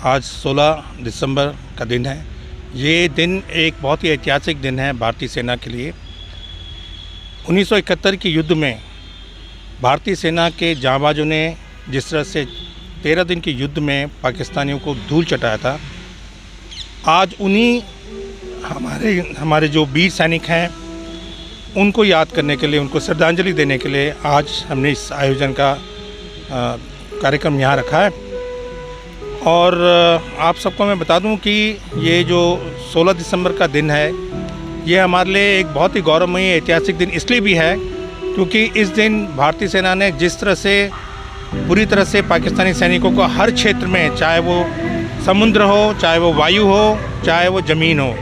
आज 16 दिसंबर का दिन है। ये दिन एक बहुत ही ऐतिहासिक दिन है भारतीय सेना के लिए। 1971 के युद्ध में भारतीय सेना के जांबाजों ने जिस तरह से 13 दिन के युद्ध में पाकिस्तानियों को धूल चटाया था, आज उन्हीं हमारे जो वीर सैनिक हैं उनको याद करने के लिए, उनको श्रद्धांजलि देने के लिए आज हमने इस आयोजन का कार्यक्रम यहाँ रखा है। और आप सबको मैं बता दूं कि ये जो 16 दिसंबर का दिन है, ये हमारे लिए एक बहुत ही गौरवमयी ऐतिहासिक दिन इसलिए भी है क्योंकि इस दिन भारतीय सेना ने जिस तरह से पूरी तरह से पाकिस्तानी सैनिकों को हर क्षेत्र में, चाहे वो समुद्र हो, चाहे वो वायु हो, चाहे वो ज़मीन हो,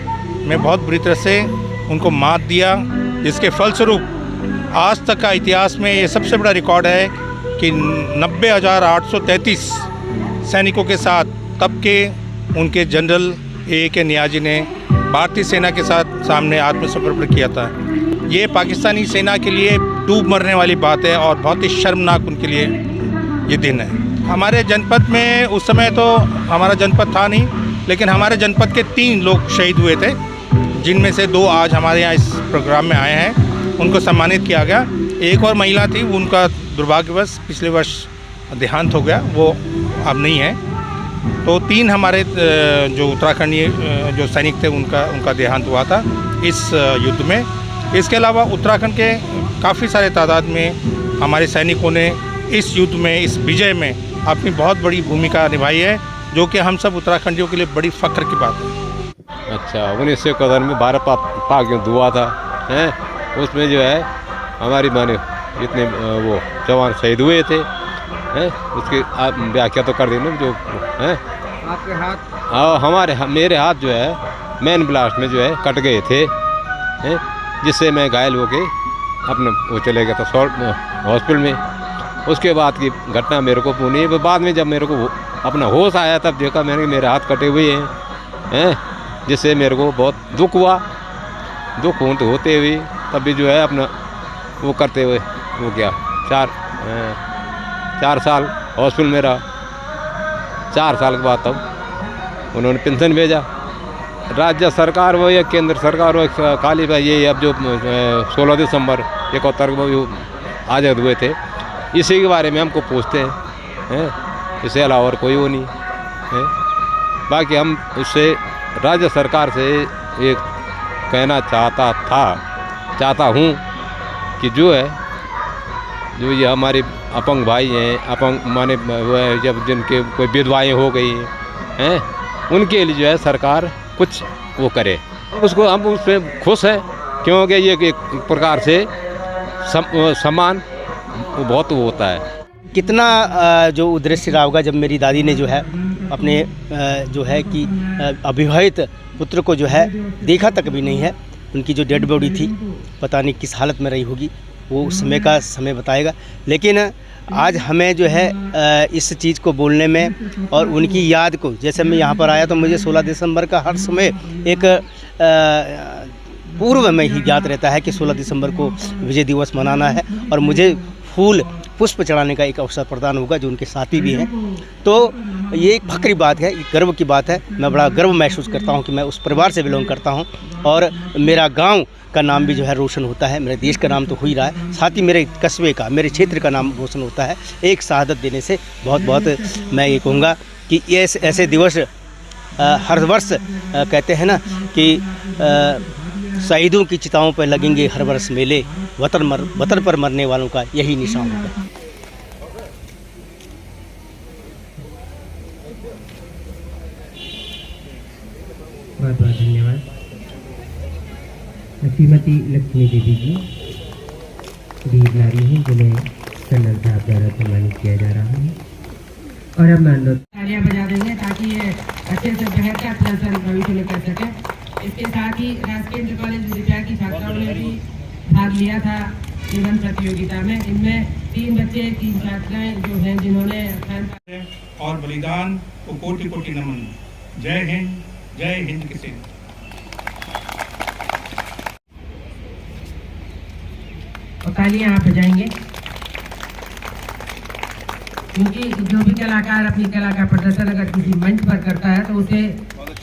में बहुत बुरी तरह से उनको मात दिया, जिसके फलस्वरूप आज तक का इतिहास में ये सबसे बड़ा रिकॉर्ड है कि 90,833 सैनिकों के साथ तब के उनके जनरल A.K. नियाज़ी ने भारतीय सेना के साथ सामने आत्मसमर्पण किया था। ये पाकिस्तानी सेना के लिए डूब मरने वाली बात है और बहुत ही शर्मनाक उनके लिए ये दिन है। हमारे जनपद में उस समय तो हमारा जनपद था नहीं, लेकिन हमारे जनपद के 3 लोग शहीद हुए थे, जिनमें से 2 आज हमारे यहाँ इस प्रोग्राम में आए हैं, उनको सम्मानित किया गया। एक और महिला थी, उनका दुर्भाग्यवश पिछले वर्ष देहांत हो गया, वो अब नहीं है। तो 3 हमारे जो उत्तराखंडीय जो सैनिक थे उनका देहांत हुआ था इस युद्ध में। इसके अलावा उत्तराखंड के काफ़ी सारे तादाद में हमारे सैनिकों ने इस युद्ध में, इस विजय में अपनी बहुत बड़ी भूमिका निभाई है, जो कि हम सब उत्तराखंडियों के लिए बड़ी फ़ख्र की बात है। अच्छा, 1971 में भारत पाक युद्ध हुआ था, हैं? उसमें जो है हमारी माने इतने वो जवान शहीद हुए थे, हैं? उसकी आप व्याख्या तो कर देना जो हैं। आपके हाथ? मेरे हाथ जो है मैन ब्लास्ट में जो है कट गए थे, हैं? जिससे मैं घायल हो के अपना वो चले गया था हॉस्पिटल में। उसके बाद की घटना मेरे को पूरी है। बाद में जब मेरे को अपना होश आया तब देखा मैंने मेरे हाथ कटे हुए हैं, जिससे मेरे को बहुत दुख हुआ। दुख होते हुए तब भी जो है अपना वो करते हुए वो क्या 4 साल हॉस्पिटल में रहा। 4 साल के बाद तब उन्होंने पेंशन भेजा। राज्य सरकार हो या केंद्र सरकार हो, खाली भाई ये अब जो 16 दिसंबर 71 को आज़ाद हुए थे, इसी के बारे में हमको पूछते हैं, इससे अलावा और कोई वो नहीं है। बाकी हम उससे राज्य सरकार से एक कहना चाहता हूँ कि जो है ये हमारे अपंग भाई हैं, अपंग माने वो है जब जिनके कोई विधवाएँ हो गई हैं, उनके लिए जो है सरकार कुछ वो करे। उसको हम उससे खुश हैं क्योंकि ये एक प्रकार से सम्मान बहुत होता है। कितना जो दृश्य रहा होगा जब मेरी दादी ने जो है अपने जो है कि अविवाहित पुत्र को जो है देखा तक भी नहीं है। उनकी जो डेड बॉडी थी पता नहीं किस हालत में रही होगी, वो उस समय का समय बताएगा। लेकिन आज हमें जो है इस चीज़ को बोलने में और उनकी याद को, जैसे मैं यहाँ पर आया तो मुझे 16 दिसंबर का हर समय एक पूर्व में ही याद रहता है कि 16 दिसंबर को विजय दिवस मनाना है और मुझे फूल पुष्प चढ़ाने का एक अवसर प्रदान होगा, जो उनके साथी भी हैं। तो ये एक फ़ख्र की बात है, गर्व की बात है। मैं बड़ा गर्व महसूस करता हूँ कि मैं उस परिवार से बिलोंग करता हूँ और मेरा गांव का नाम भी जो है रोशन होता है। मेरे देश का नाम तो हो ही रहा है, साथ ही मेरे कस्बे का, मेरे क्षेत्र का नाम रोशन होता है एक शहादत देने से। बहुत बहुत मैं ये कहूँगा कि ये ऐसे दिवस हर वर्ष कहते हैं ना कि शहीदों की चिताओं पर लगेंगे हर वर्ष मेले, वतन पर मरने वालों का यही निशान होगा। बहुत बहुत धन्यवाद। श्रीमती लक्ष्मी देवी जी वीर नारी हैं, जिन्हें कर्नल साहब द्वारा सम्मानित किया जा रहा है। और अब मैं अनुरोध तालियां बजा देंगे ताकि ये अच्छे से बेहतर प्रदर्शन भविष्य में कर सके। इसके साथ ही राजकीय इंटर कॉलेज विद्या की छात्राओं ने भी भाग लिया था निबंध प्रतियोगिता में। इनमें 3 बच्चे 3 छात्राएं जो हैं जिन्होंने और बलिदान को कोटि कोटि नमन। जय हिंद, जय हिंद की सेना। और तालियां आप बजाएंगे। क्योंकि जो भी कलाकार अपनी कला का प्रदर्शन अगर किसी मंच पर करता है तो उसे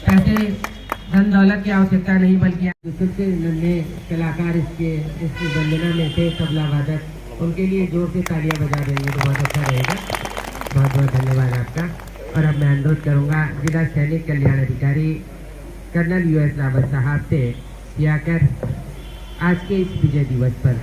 पैसे धन दौलत की आवश्यकता नहीं, बल्कि सबसे नन्हे कलाकार इस वंदना में थे तबला वादक, उनके लिए जोर से तालियां बजा देंगे तो बहुत अच्छा रहेगा। बहुत बहुत धन्यवाद आपका। और अब मैं अनुरोध करूंगा जिला सैनिक कल्याण अधिकारी कर्नल US रावत साहब से कि आकर आज के इस विजय दिवस पर